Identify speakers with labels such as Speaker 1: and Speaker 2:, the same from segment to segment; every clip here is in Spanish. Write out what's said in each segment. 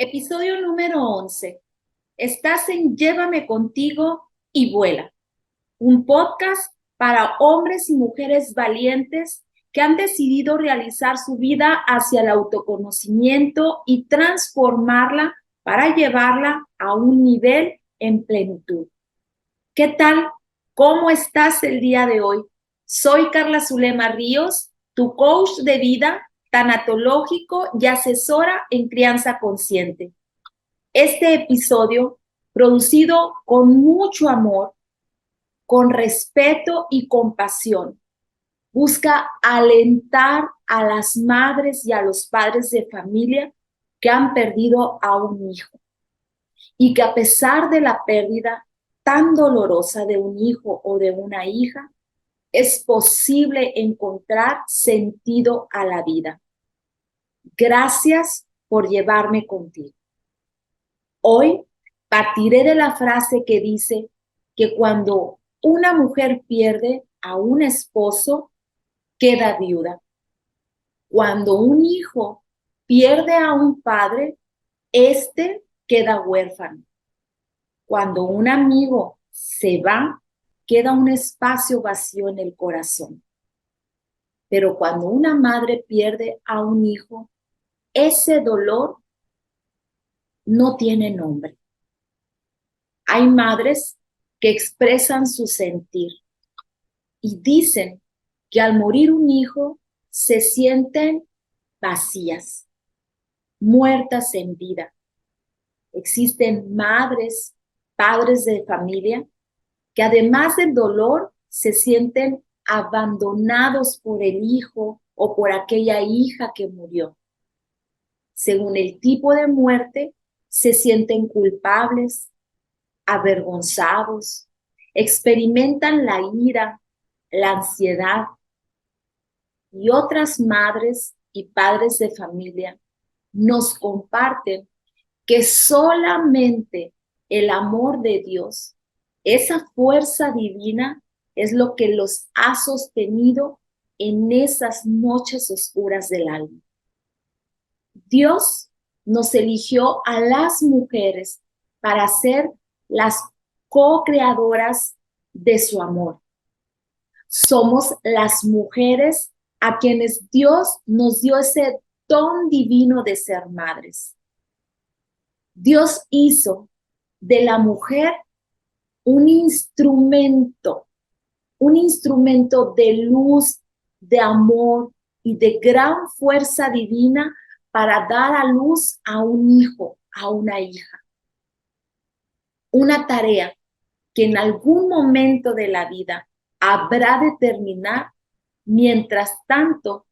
Speaker 1: Episodio número 11. Estás en Llévame contigo y vuela, un podcast para hombres y mujeres valientes que han decidido realizar su vida hacia el autoconocimiento y transformarla para llevarla a un nivel en plenitud. ¿Qué tal? ¿Cómo estás el día de hoy? Soy Carla Zulema Ríos, tu coach de vida, tanatológico y asesora en crianza consciente. Este episodio, producido con mucho amor, con respeto y compasión, busca alentar a las madres y a los padres de familia que han perdido a un hijo y que a pesar de la pérdida tan dolorosa de un hijo o de una hija, es posible encontrar sentido a la vida. Gracias por llevarme contigo. Hoy partiré de la frase que dice que cuando una mujer pierde a un esposo, queda viuda. Cuando un hijo pierde a un padre, éste queda huérfano. Cuando un amigo se va, queda un espacio vacío en el corazón. Pero cuando una madre pierde a un hijo, ese dolor no tiene nombre. Hay madres que expresan su sentir y dicen que al morir un hijo se sienten vacías, muertas en vida. Existen madres, padres de familia que además del dolor se sienten abandonados por el hijo o por aquella hija que murió. Según el tipo de muerte, se sienten culpables, avergonzados, experimentan la ira, la ansiedad, y otras madres y padres de familia nos comparten que solamente el amor de Dios, esa fuerza divina, es lo que los ha sostenido en esas noches oscuras del alma. Dios nos eligió a las mujeres para ser las co-creadoras de su amor. Somos las mujeres a quienes Dios nos dio ese don divino de ser madres. Dios hizo de la mujer un instrumento de luz, de amor y de gran fuerza divina para dar a luz a un hijo, a una hija. Una tarea que en algún momento de la vida habrá de terminar. Mientras tanto,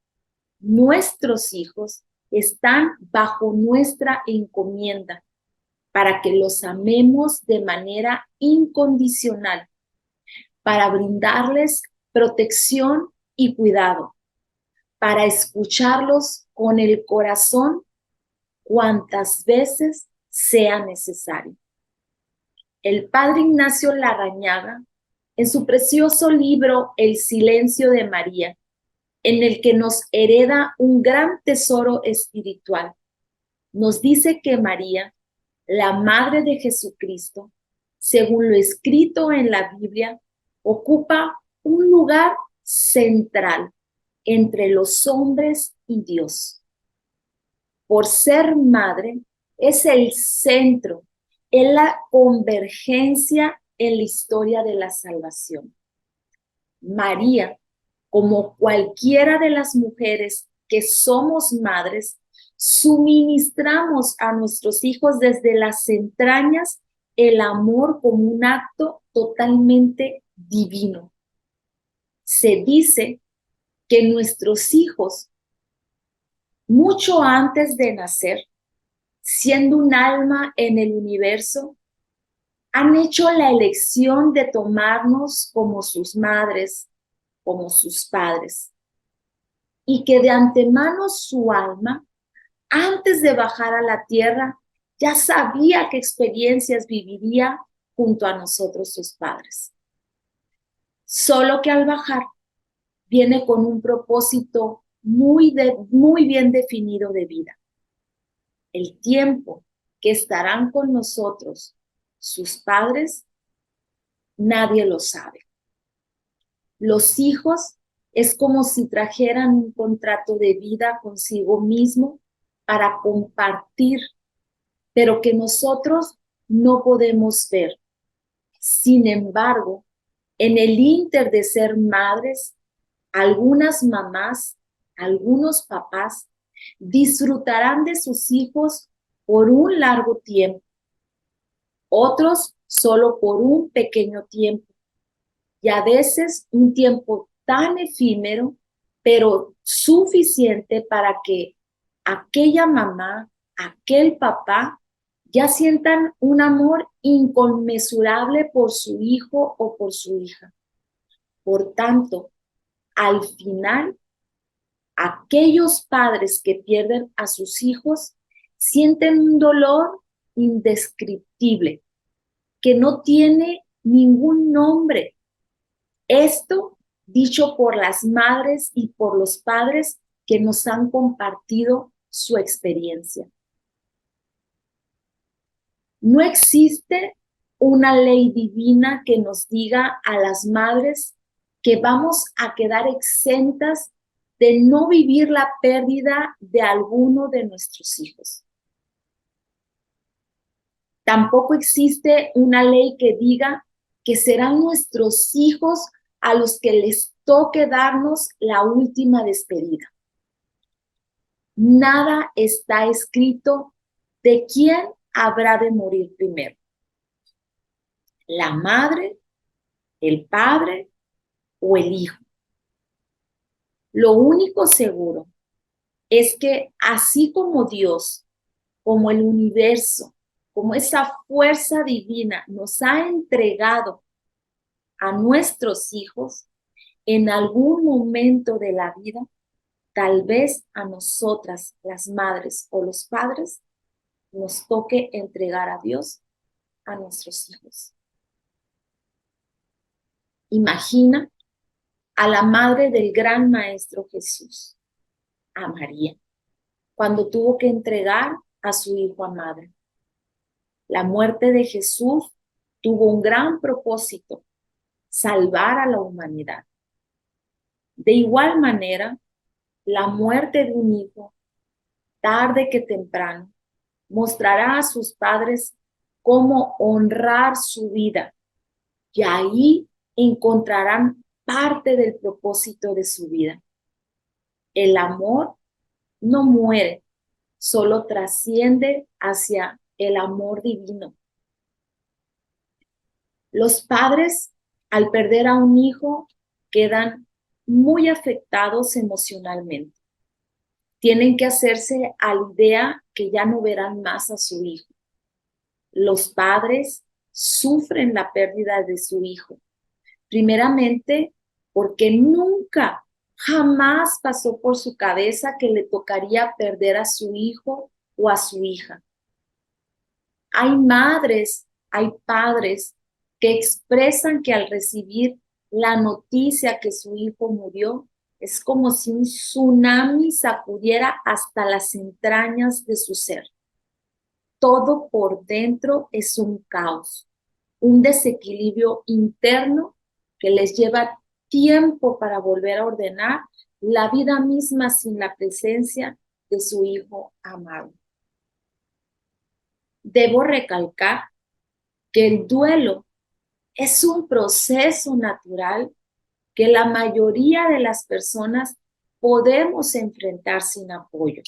Speaker 1: nuestros hijos están bajo nuestra encomienda para que los amemos de manera incondicional, para brindarles protección y cuidado, para escucharlos con el corazón cuantas veces sea necesario. El padre Ignacio Larrañaga, en su precioso libro El silencio de María, en el que nos hereda un gran tesoro espiritual, nos dice que María, la Madre de Jesucristo, según lo escrito en la Biblia, ocupa un lugar central entre los hombres y Dios. Por ser madre, es el centro, es la convergencia en la historia de la salvación. María, como cualquiera de las mujeres que somos madres, suministramos a nuestros hijos desde las entrañas el amor como un acto totalmente divino. Se dice que nuestros hijos, mucho antes de nacer, siendo un alma en el universo, han hecho la elección de tomarnos como sus madres, como sus padres, y que de antemano su alma, antes de bajar a la tierra, ya sabía qué experiencias viviría junto a nosotros sus padres. Solo que al bajar viene con un propósito muy bien definido de vida. El tiempo que estarán con nosotros, sus padres, nadie lo sabe. Los hijos es como si trajeran un contrato de vida consigo mismo para compartir, pero que nosotros no podemos ver. Sin embargo, en el ínter de ser madres, algunas mamás, algunos papás disfrutarán de sus hijos por un largo tiempo, otros solo por un pequeño tiempo, y a veces un tiempo tan efímero, pero suficiente para que aquella mamá, aquel papá, ya sientan un amor inconmensurable por su hijo o por su hija. Por tanto, al final, aquellos padres que pierden a sus hijos sienten un dolor indescriptible que no tiene ningún nombre. Esto dicho por las madres y por los padres que nos han compartido su experiencia. No existe una ley divina que nos diga a las madres que vamos a quedar exentas de no vivir la pérdida de alguno de nuestros hijos. Tampoco existe una ley que diga que serán nuestros hijos a los que les toque darnos la última despedida. Nada está escrito de quién habrá de morir primero. La madre, el padre o el hijo. Lo único seguro es que así como Dios, como el universo, como esa fuerza divina nos ha entregado a nuestros hijos, en algún momento de la vida, tal vez a nosotras, las madres o los padres, nos toque entregar a Dios a nuestros hijos. Imagina a la madre del gran maestro Jesús, a María, cuando tuvo que entregar a su hijo a madre. La muerte de Jesús tuvo un gran propósito, salvar a la humanidad. De igual manera, la muerte de un hijo, tarde que temprano, mostrará a sus padres cómo honrar su vida y ahí encontrarán parte del propósito de su vida. El amor no muere, solo trasciende hacia el amor divino. Los padres, al perder a un hijo, quedan muy afectados emocionalmente. Tienen que hacerse a la idea que ya no verán más a su hijo. Los padres sufren la pérdida de su hijo, primeramente porque nunca, jamás pasó por su cabeza que le tocaría perder a su hijo o a su hija. Hay madres, hay padres que expresan que al recibir la noticia que su hijo murió, es como si un tsunami sacudiera hasta las entrañas de su ser. Todo por dentro es un caos, un desequilibrio interno que les lleva tiempo para volver a ordenar la vida misma sin la presencia de su hijo amado. Debo recalcar que el duelo es un proceso natural que la mayoría de las personas podemos enfrentar sin apoyo.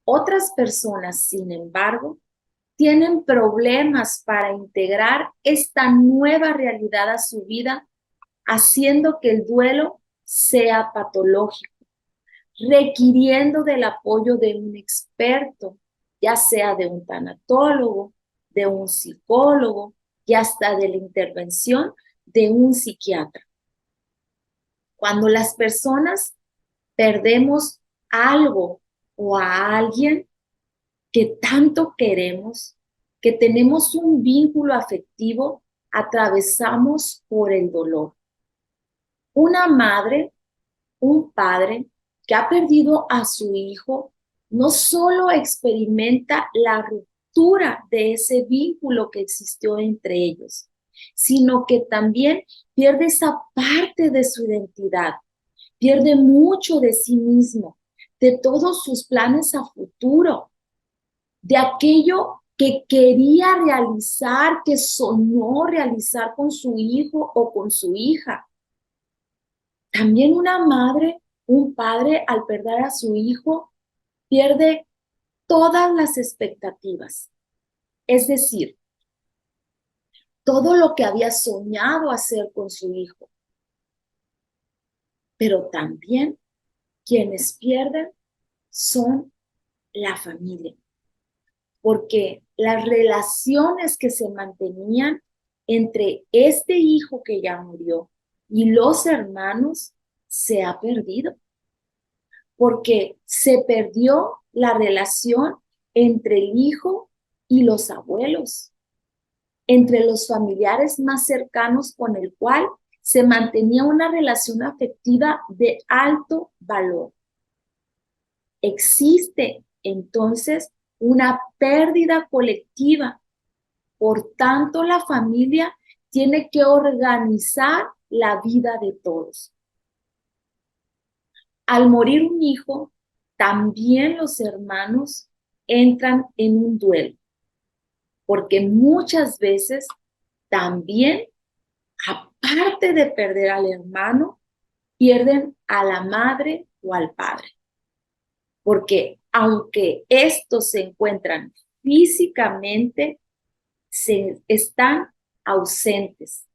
Speaker 1: Otras personas, sin embargo, tienen problemas para integrar esta nueva realidad a su vida, haciendo que el duelo sea patológico, requiriendo del apoyo de un experto, ya sea de un tanatólogo, de un psicólogo y hasta de la intervención de un psiquiatra. Cuando las personas perdemos algo o a alguien que tanto queremos, que tenemos un vínculo afectivo, atravesamos por el dolor. Una madre, un padre que ha perdido a su hijo no solo experimenta la ruptura de ese vínculo que existió entre ellos, sino que también pierde esa parte de su identidad, pierde mucho de sí mismo, de todos sus planes a futuro, de aquello que quería realizar, que soñó realizar con su hijo o con su hija. También una madre, un padre, al perder a su hijo, pierde todas las expectativas. Es decir, todo lo que había soñado hacer con su hijo. Pero también quienes pierden son la familia, porque las relaciones que se mantenían entre este hijo que ya murió y los hermanos se ha perdido, porque se perdió la relación entre el hijo y los abuelos, entre los familiares más cercanos con el cual se mantenía una relación afectiva de alto valor. Existe entonces una pérdida colectiva. Por tanto, la familia tiene que organizar la vida de todos. Al morir un hijo, también los hermanos entran en un duelo, porque muchas veces también, aparte de perder al hermano, pierden a la madre o al padre. Porque aunque estos se encuentran físicamente, están ausentes.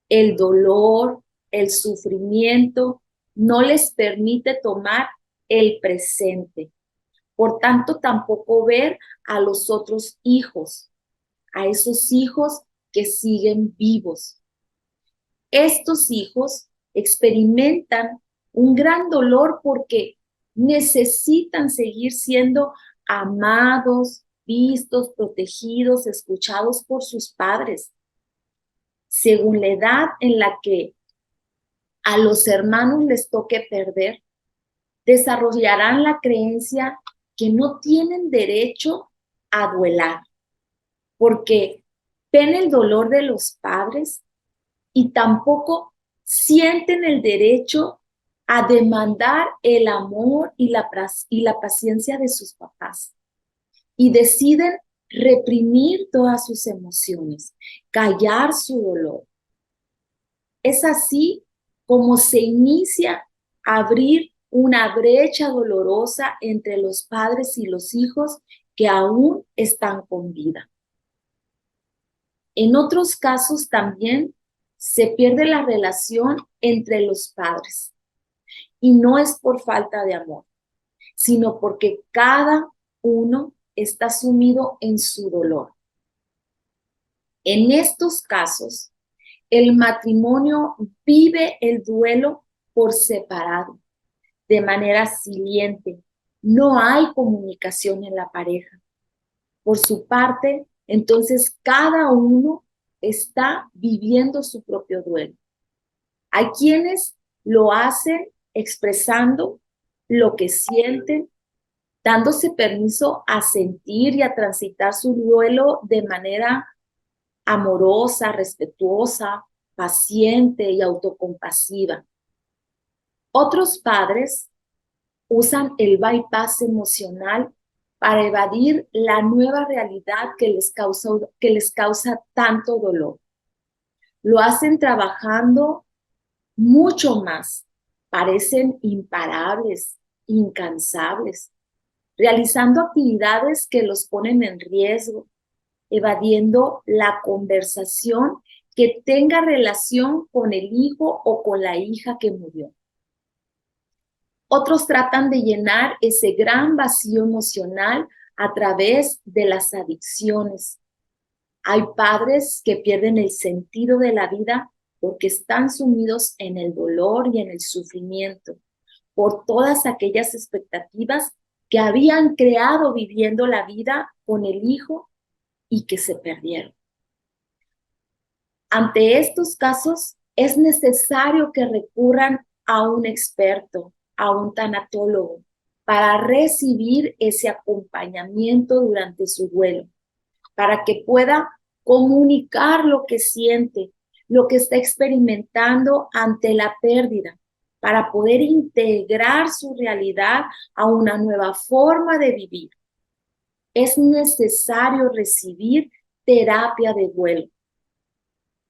Speaker 1: El dolor, el sufrimiento no les permite tomar el presente. Por tanto, tampoco ver a los otros hijos, a esos hijos que siguen vivos. Estos hijos experimentan un gran dolor porque necesitan seguir siendo amados, vistos, protegidos, escuchados por sus padres. Según la edad en la que a los hermanos les toque perder, desarrollarán la creencia que no tienen derecho a duelar, porque ven el dolor de los padres y tampoco sienten el derecho a demandar el amor y la paciencia de sus papás. Y deciden reprimir todas sus emociones, callar su dolor. Es así como se inicia a abrir una brecha dolorosa entre los padres y los hijos que aún están con vida. En otros casos también se pierde la relación entre los padres. Y no es por falta de amor, sino porque cada uno está sumido en su dolor. En estos casos, el matrimonio vive el duelo por separado, de manera silente. No hay comunicación en la pareja. Por su parte, entonces cada uno está viviendo su propio duelo. Hay quienes lo hacen expresando lo que sienten, dándose permiso a sentir y a transitar su duelo de manera amorosa, respetuosa, paciente y autocompasiva. Otros padres usan el bypass emocional para evadir la nueva realidad que les causa tanto dolor. Lo hacen trabajando mucho más. Parecen imparables, incansables, realizando actividades que los ponen en riesgo, evadiendo la conversación que tenga relación con el hijo o con la hija que murió. Otros tratan de llenar ese gran vacío emocional a través de las adicciones. Hay padres que pierden el sentido de la vida porque están sumidos en el dolor y en el sufrimiento por todas aquellas expectativas que habían creado viviendo la vida con el hijo y que se perdieron. Ante estos casos, es necesario que recurran a un experto, a un tanatólogo, para recibir ese acompañamiento durante su duelo, para que pueda comunicar lo que siente, lo que está experimentando ante la pérdida, para poder integrar su realidad a una nueva forma de vivir. Es necesario recibir terapia de duelo.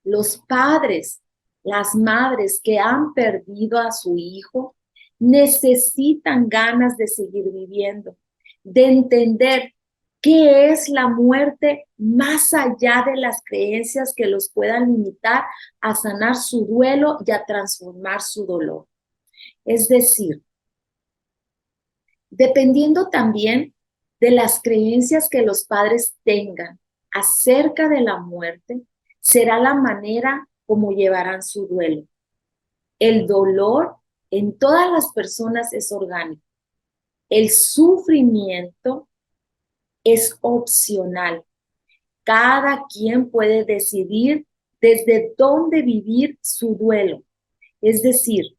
Speaker 1: Los padres, las madres que han perdido a su hijo, necesitan ganas de seguir viviendo, de entender qué es la muerte más allá de las creencias que los puedan limitar a sanar su duelo y a transformar su dolor. Es decir, dependiendo también de las creencias que los padres tengan acerca de la muerte, será la manera como llevarán su duelo. El dolor en todas las personas es orgánico. El sufrimiento es opcional. Cada quien puede decidir desde dónde vivir su duelo. Es decir,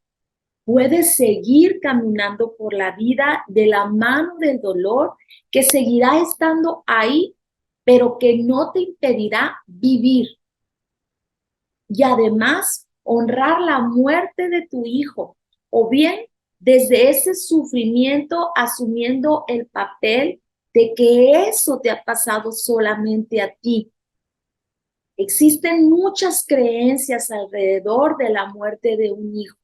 Speaker 1: puede seguir caminando por la vida de la mano del dolor que seguirá estando ahí, pero que no te impedirá vivir. Y además, honrar la muerte de tu hijo, o bien desde ese sufrimiento asumiendo el papel de que eso te ha pasado solamente a ti. Existen muchas creencias alrededor de la muerte de un hijo.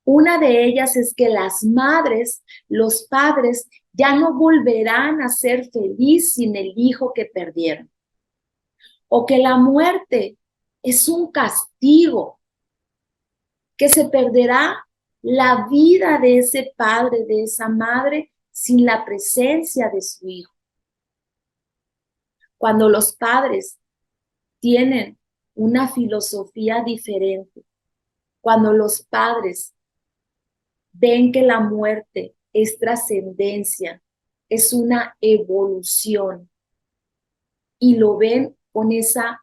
Speaker 1: Una de ellas es que las madres, los padres, ya no volverán a ser felices sin el hijo que perdieron. O que la muerte es un castigo, que se perderá la vida de ese padre, de esa madre, sin la presencia de su hijo. Cuando los padres tienen una filosofía diferente, cuando los padres ven que la muerte es trascendencia, es una evolución, y lo ven con esa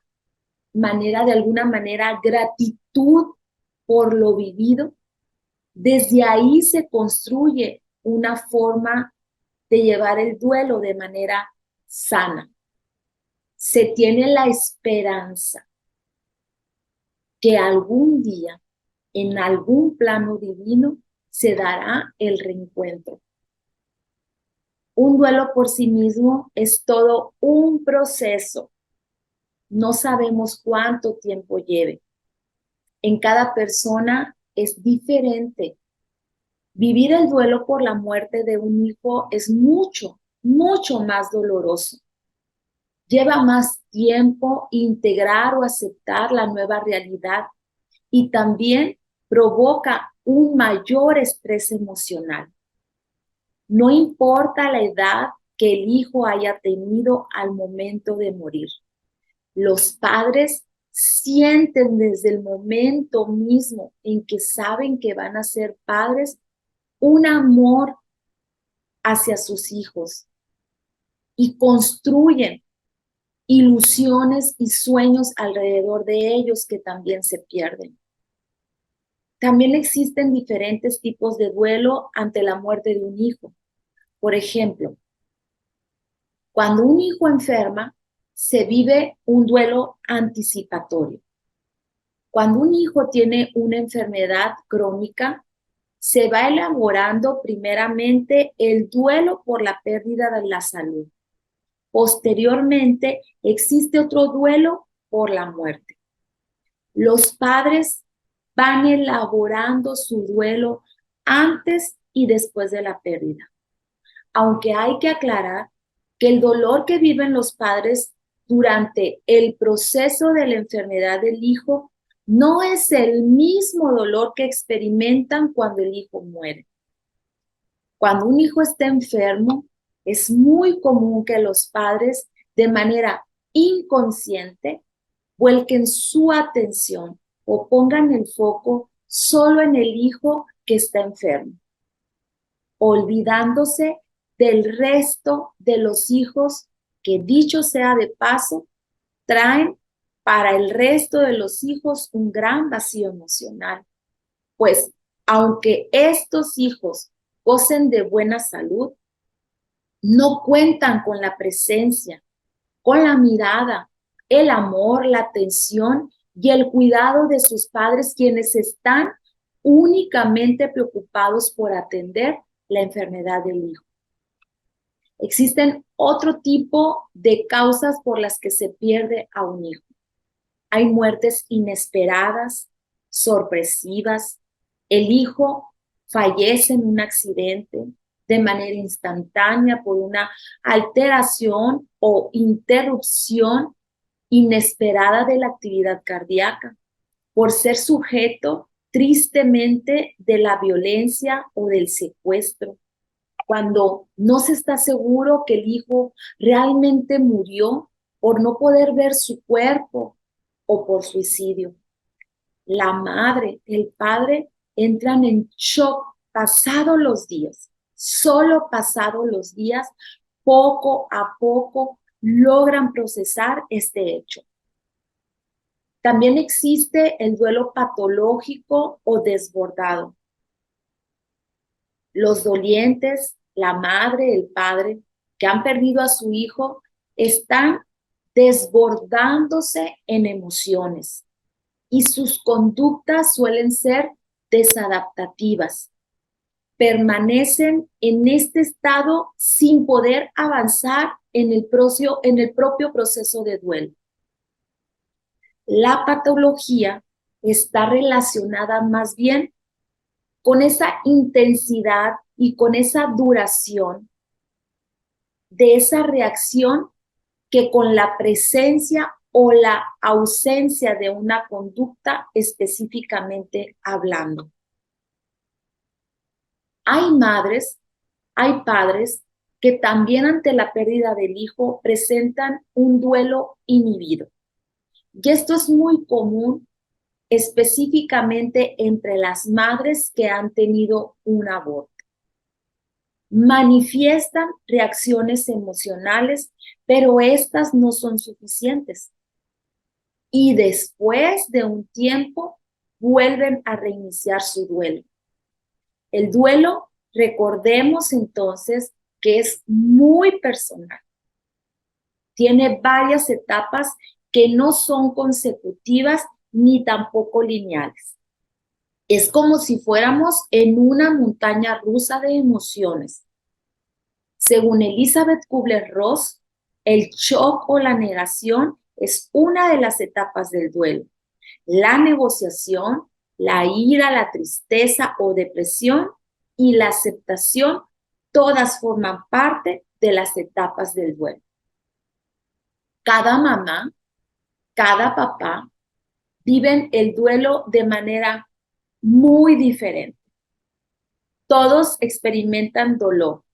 Speaker 1: manera, de alguna manera, gratitud por lo vivido, desde ahí se construye una forma de llevar el duelo de manera sana. Se tiene la esperanza que algún día, en algún plano divino, se dará el reencuentro. Un duelo por sí mismo es todo un proceso. No sabemos cuánto tiempo lleve. En cada persona es diferente. Vivir el duelo por la muerte de un hijo es mucho, mucho más doloroso. Lleva más tiempo integrar o aceptar la nueva realidad y también provoca un mayor estrés emocional. No importa la edad que el hijo haya tenido al momento de morir. Los padres sienten desde el momento mismo en que saben que van a ser padres un amor hacia sus hijos y construyen ilusiones y sueños alrededor de ellos que también se pierden. También existen diferentes tipos de duelo ante la muerte de un hijo. Por ejemplo, cuando un hijo enferma, se vive un duelo anticipatorio. Cuando un hijo tiene una enfermedad crónica, se va elaborando primeramente el duelo por la pérdida de la salud. Posteriormente, existe otro duelo por la muerte. Los padres van elaborando su duelo antes y después de la pérdida. Aunque hay que aclarar que el dolor que viven los padres durante el proceso de la enfermedad del hijo no es el mismo dolor que experimentan cuando el hijo muere. Cuando un hijo está enfermo, es muy común que los padres, de manera inconsciente, vuelquen su atención o pongan el foco solo en el hijo que está enfermo, olvidándose del resto de los hijos que, dicho sea de paso, traen para el resto de los hijos un gran vacío emocional. Pues, aunque estos hijos gocen de buena salud, no cuentan con la presencia, con la mirada, el amor, la atención y el cuidado de sus padres, quienes están únicamente preocupados por atender la enfermedad del hijo. Existen otro tipo de causas por las que se pierde a un hijo. Hay muertes inesperadas, sorpresivas. El hijo fallece en un accidente de manera instantánea por una alteración o interrupción inesperada de la actividad cardíaca, por ser sujeto tristemente de la violencia o del secuestro, cuando no se está seguro que el hijo realmente murió por no poder ver su cuerpo o por suicidio. La madre, el padre entran en shock pasados los días. Solo pasados los días, poco a poco logran procesar este hecho. También existe el duelo patológico o desbordado. Los dolientes, la madre, el padre, que han perdido a su hijo, están desbordándose en emociones y sus conductas suelen ser desadaptativas. Permanecen en este estado sin poder avanzar en el propio proceso de duelo. La patología está relacionada más bien con esa intensidad y con esa duración de esa reacción que con la presencia o la ausencia de una conducta específicamente hablando. Hay madres, hay padres que también ante la pérdida del hijo presentan un duelo inhibido. Y esto es muy común específicamente entre las madres que han tenido un aborto. Manifiestan reacciones emocionales, pero estas no son suficientes. Y después de un tiempo vuelven a reiniciar su duelo. El duelo, recordemos entonces que es muy personal. Tiene varias etapas que no son consecutivas ni tampoco lineales. Es como si fuéramos en una montaña rusa de emociones. Según Elizabeth Kubler-Ross, el shock o la negación es una de las etapas del duelo. La negociación, la ira, la tristeza o depresión y la aceptación, todas forman parte de las etapas del duelo. Cada mamá, cada papá viven el duelo de manera muy diferente. Todos experimentan dolor.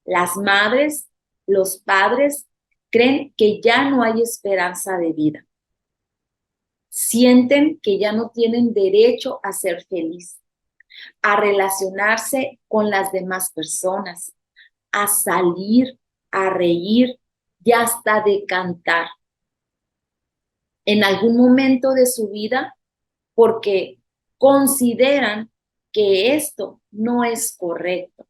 Speaker 1: Las madres, los padres creen que ya no hay esperanza de vida. Sienten que ya no tienen derecho a ser feliz, a relacionarse con las demás personas, a salir, a reír y hasta de cantar. En algún momento de su vida, porque consideran que esto no es correcto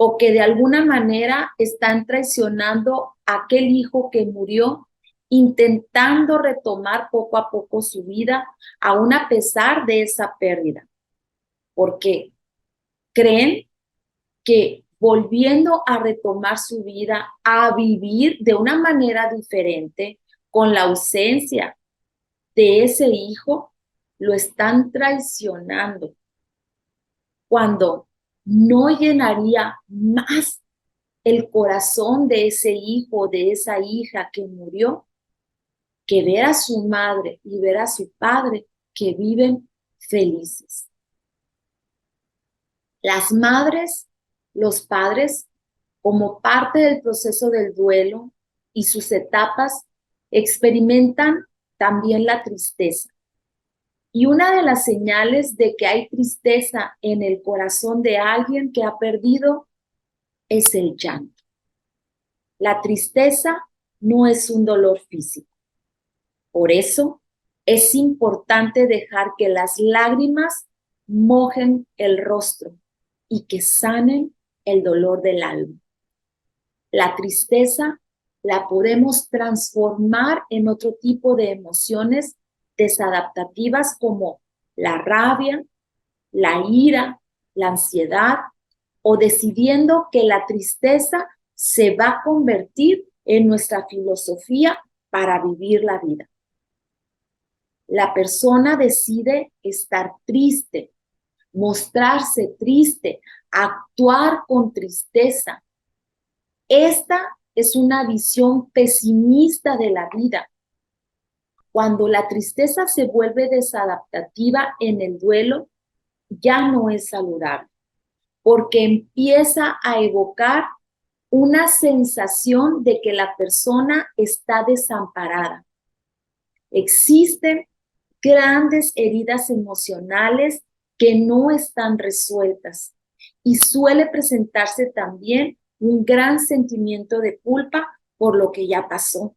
Speaker 1: o que de alguna manera están traicionando a aquel hijo que murió, intentando retomar poco a poco su vida, aún a pesar de esa pérdida, porque creen que volviendo a retomar su vida, a vivir de una manera diferente, con la ausencia de ese hijo, lo están traicionando, cuando no llenaría más el corazón de ese hijo, de esa hija que murió, que ver a su madre y ver a su padre que viven felices. Las madres, los padres, como parte del proceso del duelo y sus etapas, experimentan también la tristeza. Y una de las señales de que hay tristeza en el corazón de alguien que ha perdido es el llanto. La tristeza no es un dolor físico. Por eso es importante dejar que las lágrimas mojen el rostro, y que sanen el dolor del alma. La tristeza la podemos transformar en otro tipo de emociones desadaptativas como la rabia, la ira, la ansiedad, o decidiendo que la tristeza se va a convertir en nuestra filosofía para vivir la vida. La persona decide estar triste, mostrarse triste, actuar con tristeza. Esta es una visión pesimista de la vida. Cuando la tristeza se vuelve desadaptativa en el duelo, ya no es saludable, porque empieza a evocar una sensación de que la persona está desamparada. Existen grandes heridas emocionales que no están resueltas y suele presentarse también un gran sentimiento de culpa por lo que ya pasó.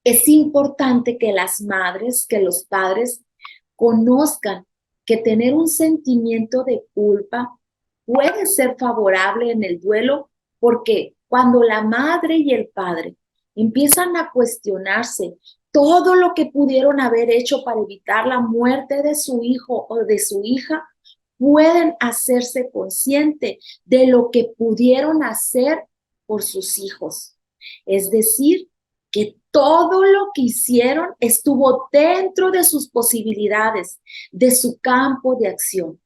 Speaker 1: Es importante que las madres, que los padres conozcan que tener un sentimiento de culpa puede ser favorable en el duelo, porque cuando la madre y el padre empiezan a cuestionarse todo lo que pudieron haber hecho para evitar la muerte de su hijo o de su hija, pueden hacerse consciente de lo que pudieron hacer por sus hijos. Es decir, que todo lo que hicieron estuvo dentro de sus posibilidades, de su campo de acción.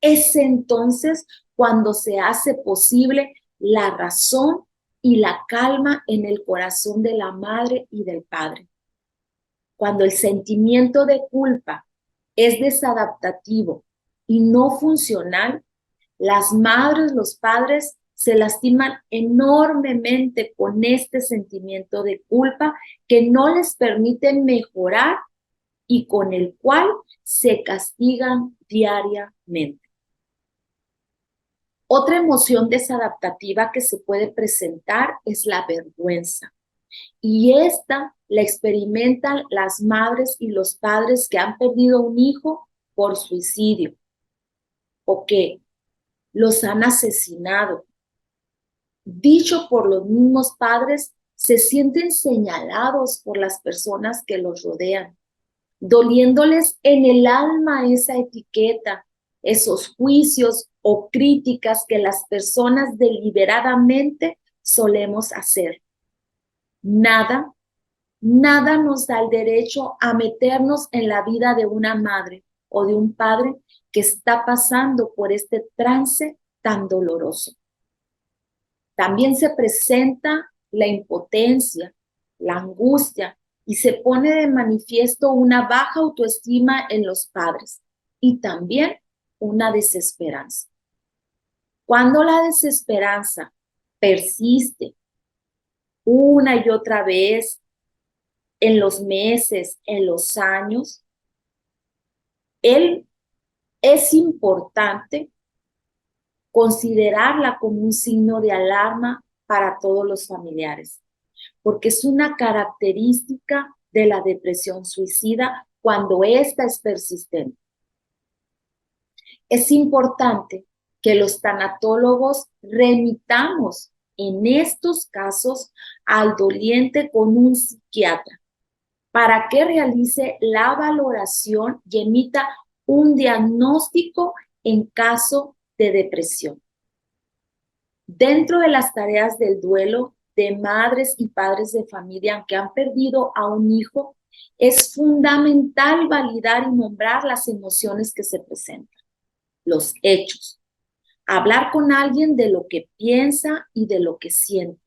Speaker 1: Es entonces cuando se hace posible la razón y la calma en el corazón de la madre y del padre. Cuando el sentimiento de culpa es desadaptativo y no funcional, las madres, los padres se lastiman enormemente con este sentimiento de culpa que no les permite mejorar y con el cual se castigan diariamente. Otra emoción desadaptativa que se puede presentar es la vergüenza. Y esta la experimentan las madres y los padres que han perdido un hijo por suicidio o que los han asesinado. Dicho por los mismos padres, se sienten señalados por las personas que los rodean, doliéndoles en el alma esa etiqueta, esos juicios o críticas que las personas deliberadamente solemos hacer. Nada nos da el derecho a meternos en la vida de una madre o de un padre que está pasando por este trance tan doloroso. También se presenta la impotencia, la angustia y se pone de manifiesto una baja autoestima en los padres y también una desesperanza. Cuando la desesperanza persiste una y otra vez en los meses, en los años, es importante considerarla como un signo de alarma para todos los familiares, porque es una característica de la depresión suicida cuando esta es persistente. Es importante que los tanatólogos remitamos en estos casos al doliente con un psiquiatra para que realice la valoración y emita un diagnóstico en caso de depresión. Dentro de las tareas del duelo de madres y padres de familia que han perdido a un hijo, es fundamental validar y nombrar las emociones que se presentan, los hechos, hablar con alguien de lo que piensa y de lo que siente,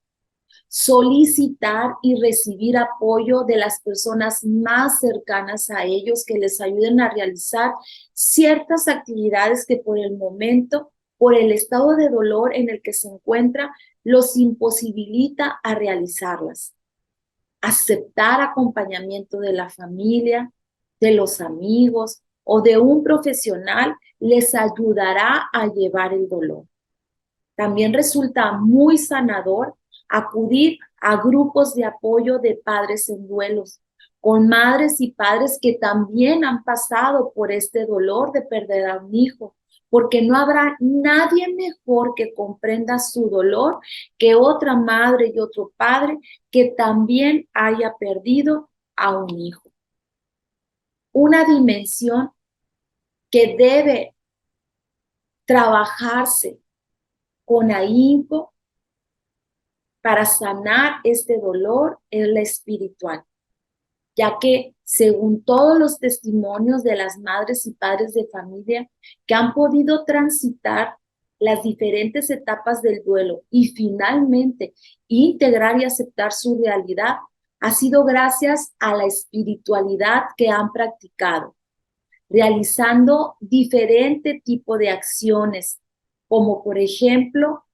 Speaker 1: solicitar y recibir apoyo de las personas más cercanas a ellos que les ayuden a realizar ciertas actividades que por el momento, por el estado de dolor en el que se encuentra, los imposibilita a realizarlas. Aceptar acompañamiento de la familia, de los amigos o de un profesional les ayudará a llevar el dolor. También resulta muy sanador acudir a grupos de apoyo de padres en duelos, con madres y padres que también han pasado por este dolor de perder a un hijo, porque no habrá nadie mejor que comprenda su dolor que otra madre y otro padre que también haya perdido a un hijo. Una dimensión que debe trabajarse con ahínco para sanar este dolor es la espiritual, ya que según todos los testimonios de las madres y padres de familia que han podido transitar las diferentes etapas del duelo y finalmente integrar y aceptar su realidad, ha sido gracias a la espiritualidad que han practicado, realizando diferente tipo de acciones, como por ejemplo,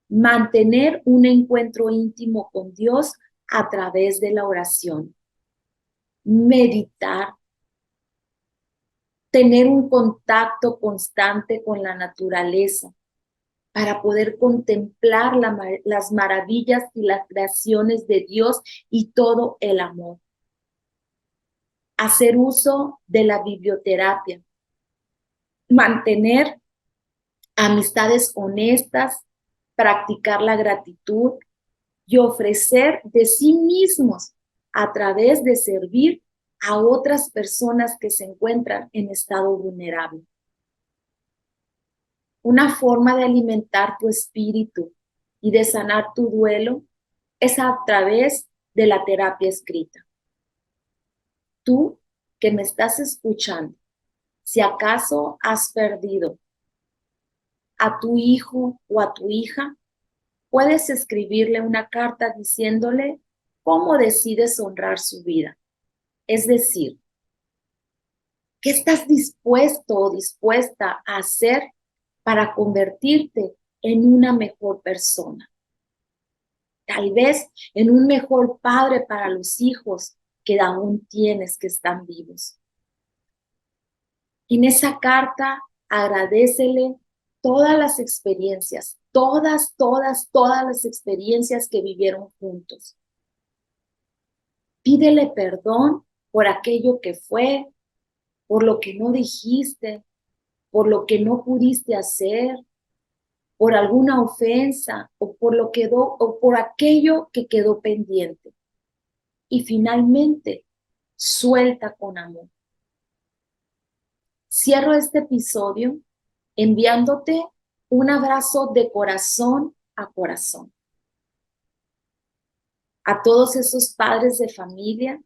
Speaker 1: mantener un encuentro íntimo con Dios a través de la oración, meditar, tener un contacto constante con la naturaleza para poder contemplar las maravillas y las creaciones de Dios y todo el amor. Hacer uso de la biblioterapia, mantener amistades honestas, practicar la gratitud y ofrecer de sí mismos a través de servir a otras personas que se encuentran en estado vulnerable. Una forma de alimentar tu espíritu y de sanar tu duelo es a través de la terapia escrita. Tú que me estás escuchando, si acaso has perdido a tu hijo o a tu hija, puedes escribirle una carta diciéndole cómo decides honrar su vida. Es decir, ¿qué estás dispuesto o dispuesta a hacer para convertirte en una mejor persona? Tal vez en un mejor padre para los hijos que aún tienes que están vivos. En esa carta agradécele todas las experiencias, todas las experiencias que vivieron juntos. Pídele perdón por aquello que fue, por lo que no dijiste, por lo que no pudiste hacer, por alguna ofensa o por aquello que quedó pendiente. Y finalmente, suelta con amor. Cierro este episodio enviándote un abrazo de corazón a corazón. A todos esos padres de familia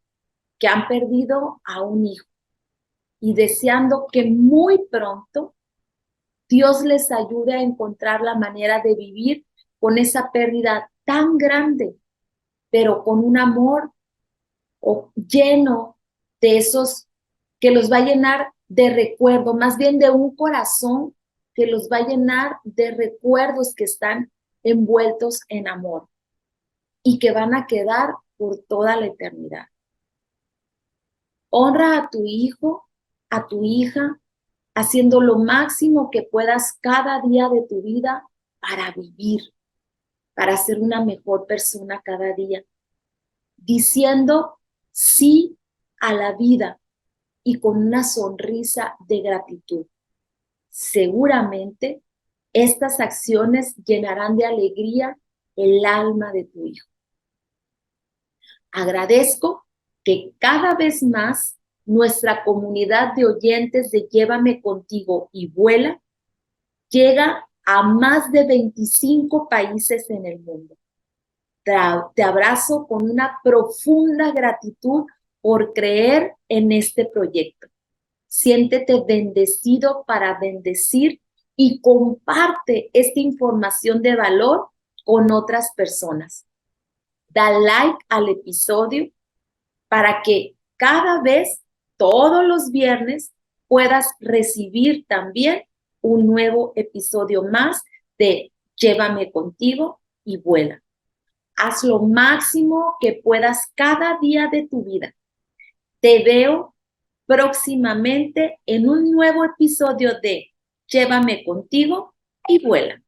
Speaker 1: que han perdido a un hijo y deseando que muy pronto Dios les ayude a encontrar la manera de vivir con esa pérdida tan grande, pero con un amor lleno de esos que los va a llenar de recuerdo, más bien de un corazón que los va a llenar de recuerdos que están envueltos en amor y que van a quedar por toda la eternidad. Honra a tu hijo, a tu hija, haciendo lo máximo que puedas cada día de tu vida para vivir, para ser una mejor persona cada día, diciendo sí a la vida y con una sonrisa de gratitud. Seguramente estas acciones llenarán de alegría el alma de tu hijo. Agradezco que cada vez más nuestra comunidad de oyentes de Llévame Contigo y Vuela llega a más de 25 países en el mundo. Te abrazo con una profunda gratitud por creer en este proyecto. Siéntete bendecido para bendecir y comparte esta información de valor con otras personas. Da like al episodio para que cada vez, todos los viernes, puedas recibir también un nuevo episodio más de Llévame Contigo y Vuela. Haz lo máximo que puedas cada día de tu vida. Te veo próximamente en un nuevo episodio de Llévame Contigo y Vuela.